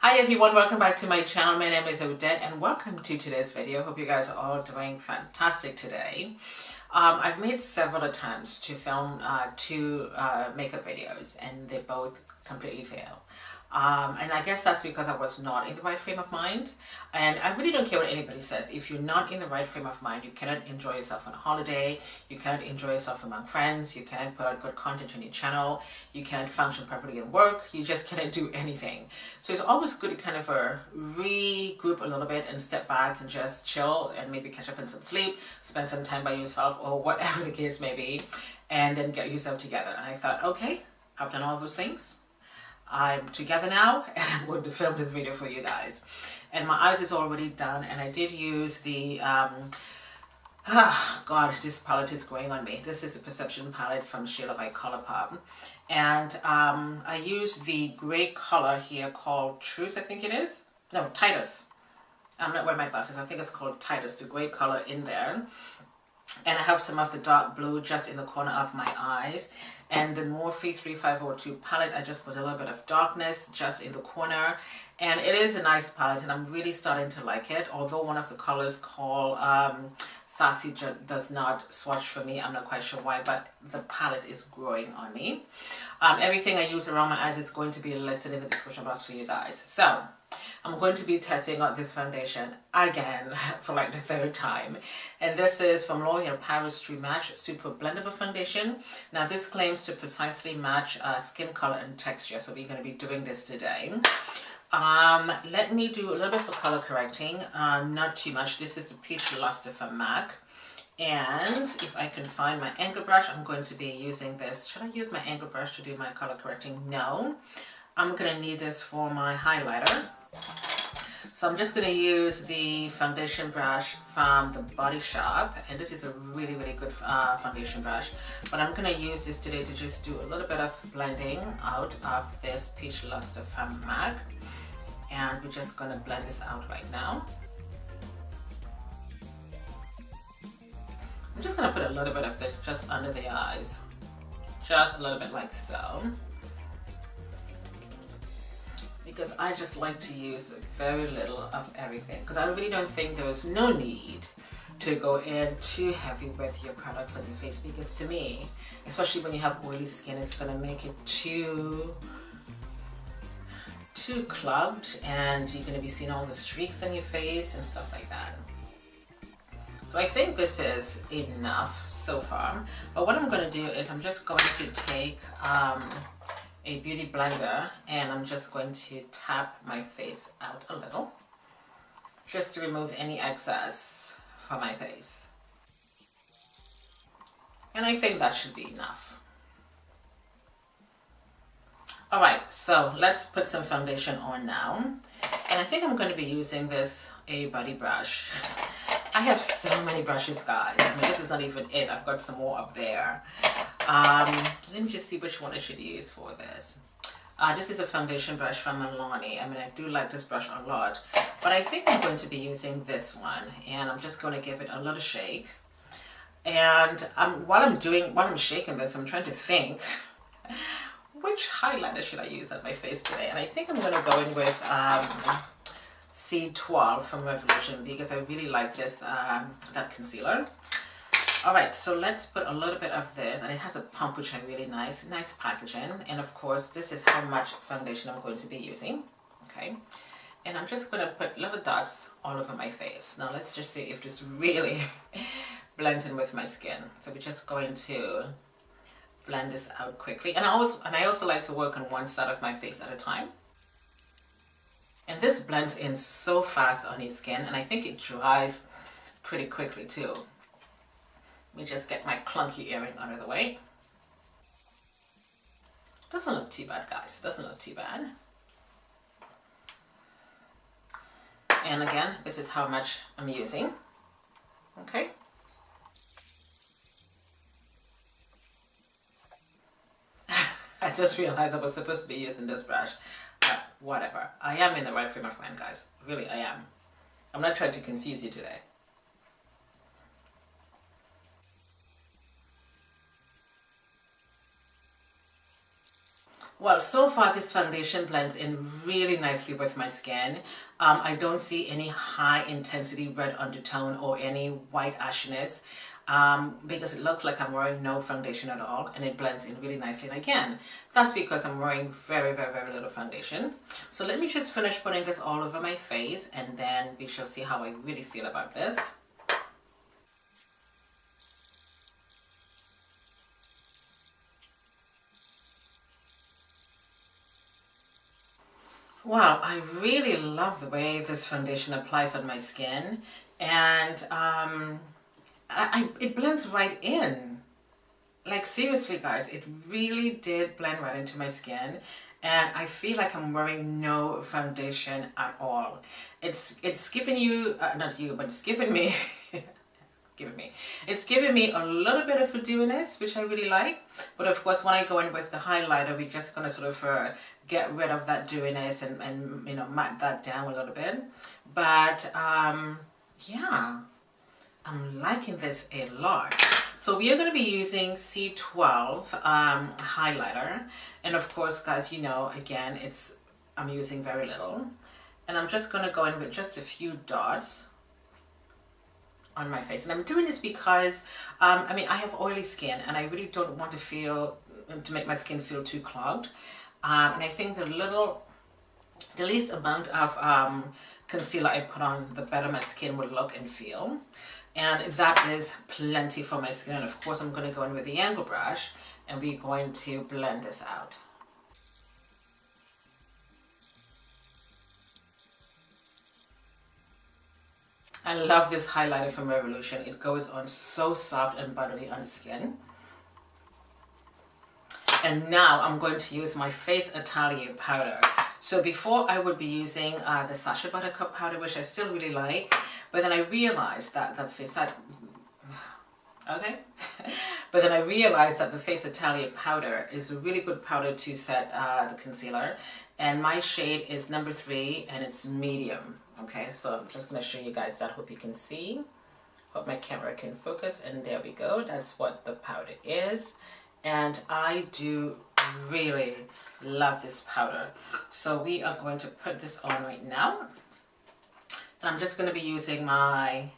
Hi everyone, welcome back to my channel. My name is Odette and welcome to today's video. Hope you guys are all doing fantastic today. I've made several attempts to film two makeup videos and they both completely fail. And I guess that's because I was not in the right frame of mind. And I really don't care what anybody says. If you're not in the right frame of mind, you cannot enjoy yourself on a holiday. You cannot enjoy yourself among friends. You cannot put out good content on your channel. You cannot function properly at work. You just cannot do anything. So it's always good to kind of regroup a little bit and step back and just chill and maybe catch up on some sleep, spend some time by yourself or whatever the case may be, and then get yourself together. And I thought, okay, I've done all those things. I'm together now and I'm going to film this video for you guys. And my eyes is already done and I did use the, God, this palette is growing on me. This is a Perception palette from SHAYLA by Colourpop. And I used the gray color here called Truth, I think it is. No, Titus. I'm not wearing my glasses. I think it's called Titus, the gray color in there. And I have some of the dark blue just in the corner of my eyes. And the Morphe 3502 palette, I just put a little bit of darkness just in the corner. And it is a nice palette and I'm really starting to like it. Although one of the colors called Sassy does not swatch for me. I'm not quite sure why, but the palette is growing on me. Everything I use around my eyes is going to be listed in the description box for you guys. So I'm going to be testing out this foundation again for like the third time. And this is from Loreal Paris True Match Super Blendable Foundation. Now this claims to precisely match skin color and texture. So we're going to be doing this today. Let me do a little bit for color correcting. Not too much. This is the Peach Lustre from MAC. And if I can find my angle brush, I'm going to be using this. Should I use my angle brush to do my color correcting? No. I'm going to need this for my highlighter. So I'm just going to use the foundation brush from the Body Shop, and this is a really good foundation brush, but I'm going to use this today to just do a little bit of blending out of this Peach Lustre from MAC, and we're just going to blend this out right now. I'm just going to put a little bit of this just under the eyes, just a little bit like so. Because I just like to use very little of everything, because I really don't think there is no need to go in too heavy with your products on your face, because to me, especially when you have oily skin, it's going to make it too clubbed and you're going to be seeing all the streaks on your face and stuff like that. So I think this is enough so far, but what I'm going to do is I'm just going to take a beauty blender and I'm just going to tap my face out a little just to remove any excess from my face. And I think that should be enough. Alright, so let's put some foundation on now. And I think I'm going to be using this a body brush. I have so many brushes, guys. I mean, this is not even it. I've got some more up there. Let me just see which one I should use for this. This is a foundation brush from MILANI. I mean, I do like this brush a lot, but I think I'm going to be using this one, and I'm just going to give it a little shake. And while I'm shaking this, I'm trying to think which highlighter should I use on my face today, and I think I'm going to go in with C12 from Revolution, because I really like this that concealer. Alright, so let's put a little bit of this, and it has a pump which I really nice packaging, and of course this is how much foundation I'm going to be using. Okay, and I'm just going to put little dots all over my face. Now let's just see if this really blends in with my skin. So we're just going to blend this out quickly, and I also like to work on one side of my face at a time. And this blends in so fast on your skin, and I think it dries pretty quickly too. Let me just get my clunky earring out of the way. Doesn't look too bad, guys. Doesn't look too bad. And again, this is how much I'm using. Okay. I just realized I was supposed to be using this brush. But whatever. I am in the right frame of mind, guys. Really, I am. I'm not trying to confuse you today. Well, so far this foundation blends in really nicely with my skin. I don't see any high intensity red undertone or any white ashiness because it looks like I'm wearing no foundation at all, and it blends in really nicely. And again, that's because I'm wearing very, very, very little foundation. So let me just finish putting this all over my face, and then we shall see how I really feel about this. Wow, I really love the way this foundation applies on my skin, and it blends right in. Like seriously guys, it really did blend right into my skin, and I feel like I'm wearing no foundation at all. It's giving you, not you, but it's giving me it's giving me a little bit of a dewiness, which I really like. But of course, when I go in with the highlighter, we're just going to sort of get rid of that dewiness and you know, matte that down a little bit. But yeah, I'm liking this a lot. So we are going to be using C12 highlighter, and of course guys, you know, again, I'm using very little, and I'm just going to go in with just a few dots on my face. And I'm doing this because I mean, I have oily skin, and I really don't want to make my skin feel too clogged, and I think the least amount of concealer I put on, the better my skin would look and feel. And that is plenty for my skin. And of course, I'm going to go in with the angle brush, and we're going to blend this out. I love this highlighter from Revolution. It goes on so soft and buttery on the skin. And now I'm going to use my Face Atelier powder. So before I would be using the Sacha Buttercup powder, which I still really like, but then I realized that the Face Atelier powder is a really good powder to set the concealer. And my shade is number 3, and it's medium. Okay, so I'm just going to show you guys that. Hope you can see. Hope my camera can focus, and there we go. That's what the powder is. And I do really love this powder. So we are going to put this on right now. And I'm just going to be using my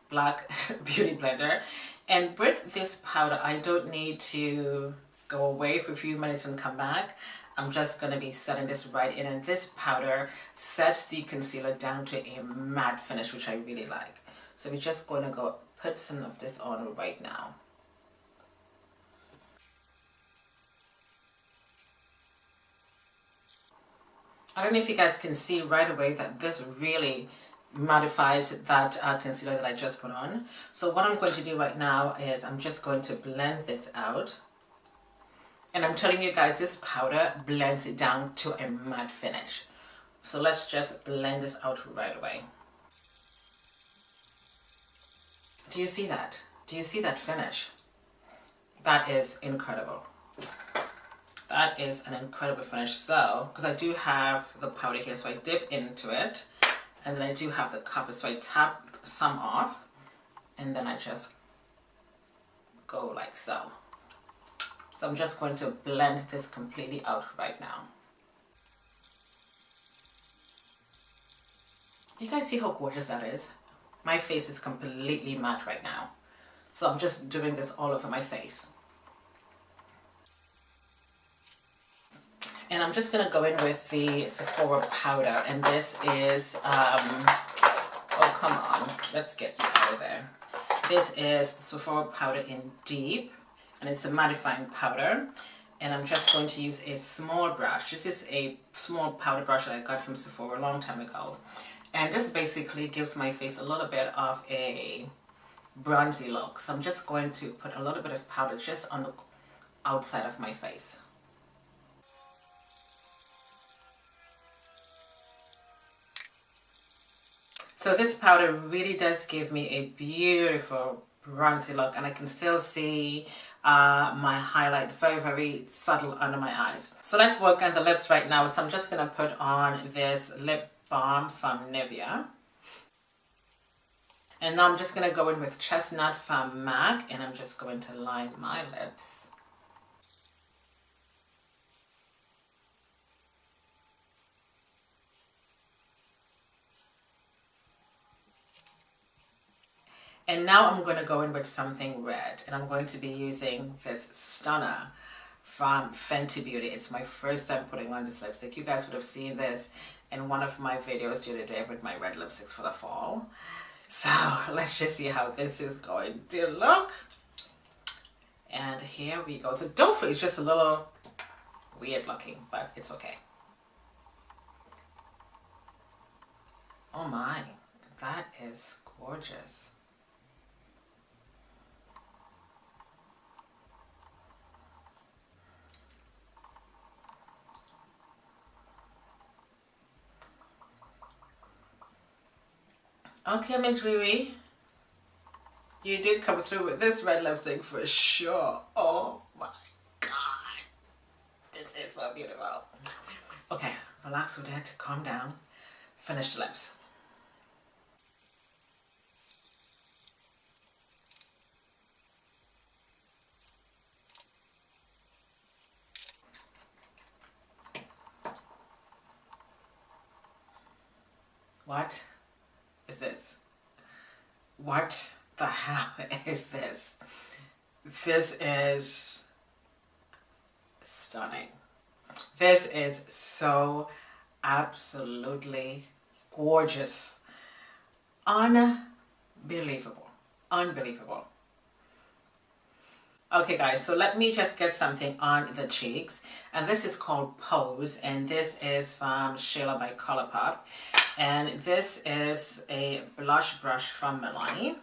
black beauty blender. And with this powder, I don't need to go away for a few minutes and come back. I'm just going to be setting this right in. And this powder sets the concealer down to a matte finish, which I really like. So we're just going to go put some of this on right now. I don't know if you guys can see right away that this really mattifies that concealer that I just put on. So what I'm going to do right now is I'm just going to blend this out. And I'm telling you guys, this powder blends it down to a matte finish. So let's just blend this out right away. Do you see that? Do you see that finish? That is incredible. That is an incredible finish. So, because I do have the powder here, so I dip into it, and then I do have the cover, so I tap some off, and then I just go like so. So I'm just going to blend this completely out right now. Do you guys see how gorgeous that is? My face is completely matte right now. So I'm just doing this all over my face. And I'm just going to go in with the Sephora powder. And this is, oh come on, let's get you out of there. This is the Sephora powder in Deep. And it's a mattifying powder. And I'm just going to use a small brush. This is a small powder brush that I got from Sephora a long time ago. And this basically gives my face a little bit of a bronzy look. So I'm just going to put a little bit of powder just on the outside of my face. So this powder really does give me a beautiful bronzy look, and I can still see my highlight very, very subtle under my eyes. So let's work on the lips right now. So I'm just going to put on this lip balm from NIVEA. And now I'm just going to go in with Chestnut from MAC, and I'm just going to line my lips. And now I'm going to go in with something red, and I'm going to be using this stunner from Fenty Beauty. It's my first time putting on this lipstick. You guys would have seen this in one of my videos the other day with my red lipsticks for the fall. So let's just see how this is going to look. And here we go. The doe foot is just a little weird looking, but it's okay. Oh my, that is gorgeous. Okay, Miss Riri, you did come through with this red lipstick for sure. Oh my God. This is so beautiful. Okay, relax, Odette, calm down. Finish the lips. What is this? What the hell is this? This is stunning. This is so absolutely gorgeous. Unbelievable. Unbelievable. Okay guys, so let me just get something on the cheeks, and this is called Pose, and this is from SHAYLA by ColourPop, and this is a blush brush from MILANI,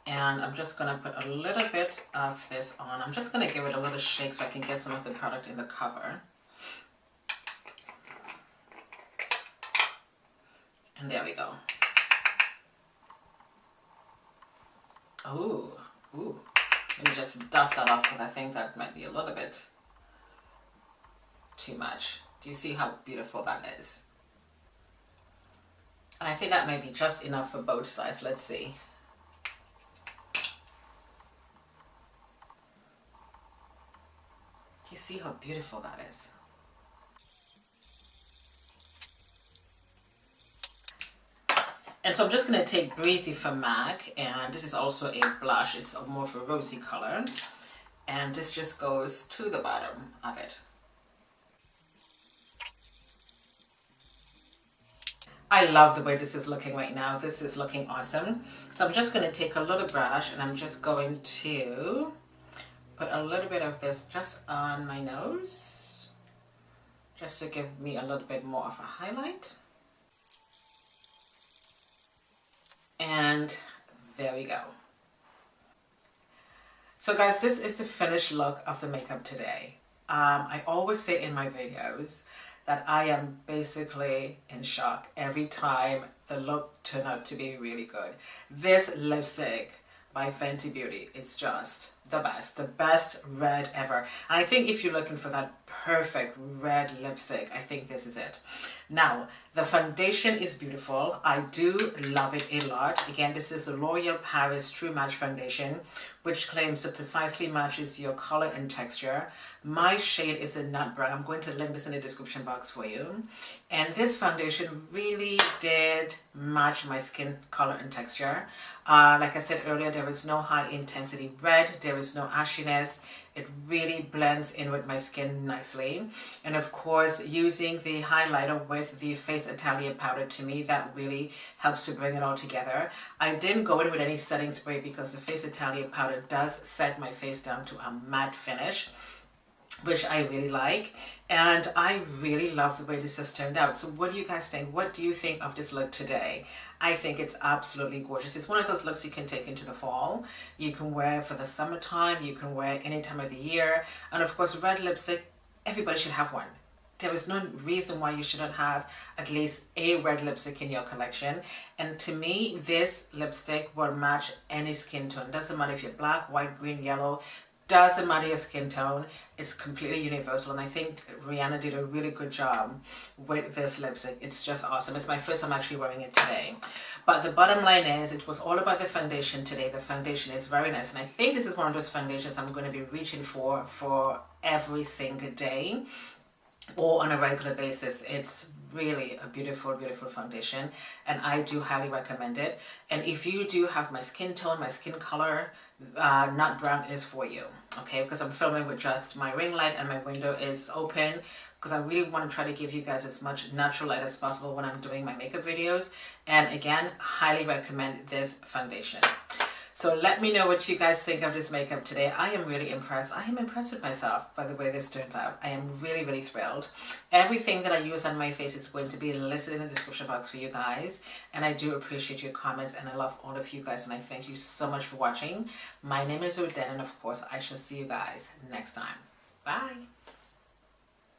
and I'm just going to put a little bit of this on. I'm just going to give it a little shake so I can get some of the product in the cover. And there we go. Ooh, ooh. Let me just dust that off because I think that might be a little bit too much. Do you see how beautiful that is? And I think that might be just enough for both sides. Let's see. Do you see how beautiful that is? And so I'm just going to take Breezy from MAC, and this is also a blush. It's more of a rosy color, and this just goes to the bottom of it. I love the way this is looking right now. This is looking awesome. So I'm just going to take a little brush, and I'm just going to put a little bit of this just on my nose, just to give me a little bit more of a highlight. And there we go. So guys, this is the finished look of the makeup today. I always say in my videos that I am basically in shock every time the look turned out to be really good. This lipstick by Fenty Beauty is just the best red ever. And I think if you're looking for that perfect red lipstick, I think this is it. Now, the foundation is beautiful. I do love it a lot. Again, this is the Loreal Paris True Match Foundation, which claims to precisely matches your color and texture. My shade is a nut brown. I'm going to link this in the description box for you. And this foundation really did match my skin color and texture. Like I said earlier, there is no high intensity red. There is no ashiness. It really blends in with my skin nicely. And of course, using the highlighter with the Face ATELIER powder, to me, that really helps to bring it all together. I didn't go in with any setting spray because the Face ATELIER powder does set my face down to a matte finish, which I really like, and I really love the way this has turned out. So what do you guys think? What do you think of this look today? I think it's absolutely gorgeous. It's one of those looks you can take into the fall. You can wear for the summertime, you can wear any time of the year, and of course red lipstick, everybody should have one. There is no reason why you shouldn't have at least a red lipstick in your collection. And to me, this lipstick will match any skin tone. Doesn't matter if you're black, white, green, yellow. Doesn't matter your skin tone. It's completely universal, and I think Rihanna did a really good job with this lipstick. It's just awesome. It's my first time actually wearing it today. But the bottom line is, it was all about the foundation today. The foundation is very nice, and I think this is one of those foundations I'm going to be reaching for every single day or on a regular basis. It's really a beautiful, beautiful foundation, and I do highly recommend it. And if you do have my skin tone, my skin color, Nut Brown is for you, okay? Because I'm filming with just my ring light and my window is open, because I really want to try to give you guys as much natural light as possible when I'm doing my makeup videos. And again, highly recommend this foundation. So let me know what you guys think of this makeup today. I am really impressed. I am impressed with myself by the way this turns out. I am really, really thrilled. Everything that I use on my face is going to be listed in the description box for you guys. And I do appreciate your comments, and I love all of you guys, and I thank you so much for watching. My name is Odette, and of course I shall see you guys next time. Bye.